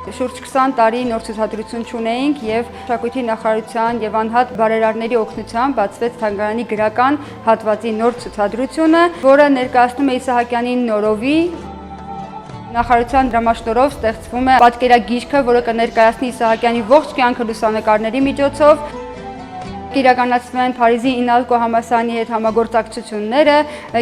Շուրջ 20 տարի նոր ցուցադրություն չունեինք եւ Մշակույթի նախարարության եւ անհատ բարերարների օգնությամբ բացվեց թանգարանի գրական հատվածի նոր ցուցադրությունը, որը ներկայացնում է Իսահակյանի նորովի Նախարարության դրամաշնորհով ստեղծվում է պատկերագիրքը, որը կներկայացնի Իսահակյանի ողջ կյանքը լուսանկարների միջոցով Կիրականացվեն Փարիզի Ինալկո համալսարանի հետ համագործակցությունները,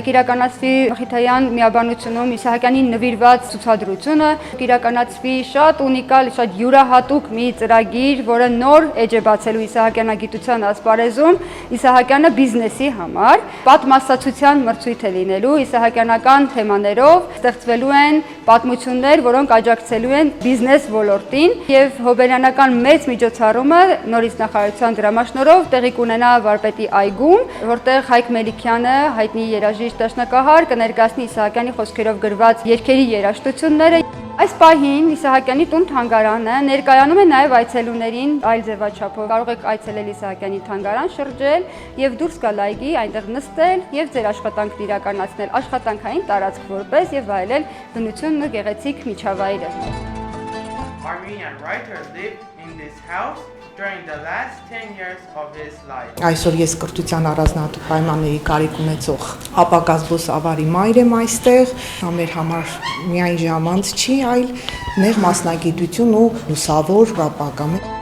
կիրականացվի Մխիթարյան միաբանությունում Իսահակյանին նվիրված ցուցադրությունը, կիրականացվի շատ ունիկալ, շատ յուրահատուկ մի ծրագիր, որը նոր էջ է բացելու Իսահակյանագիտության ասպարեզում, Իսահակյանը բիզնեսի համար, պատմասացության մրցույթ է լինելու իսահակյանական թեմաներով, ստեղծվելու են պատմություններ, որոնք աջակցելու են բիզնես ոլորտին եւ հոբելյանական մեծ միջոցառումը նորից նախարարության դրամաշնորհով տեղի կունենա Վարպետի այգում, որտեղ Հայկ Մելիքյանը, հայտնի երաժիշտ դաշնակահար, կներկայացնի Իսահակյանի խոսքերով գրված երգերի երաժշտությունները։ Այս պահին Իսահակյանի տուն-թանգարանը ներկայանում է նաև այցելուներին այլ ձևաչափով։ Կարող եք այցելել Իսահակյանի թանգարան, շրջել եւ դուրս գալ այգի, այնտեղ նստել եւ ձեր աշխատանքն իրականացնել աշխատանքային տարածք որպես եւ վայելել բնությունն ու գեղեցիկ միջավայրը։ Armenian writer lived in this house during the last 10 years of his life. Այսօր ես կրթության առանձնահատուկ պայմանների կարիք ունեցող ապագա զբոսավարի մայր եմ այստեղ, մեր համար միայն ժամանց չի, այլ նեղ մասնագիտություն ու լուսավոր ապագա։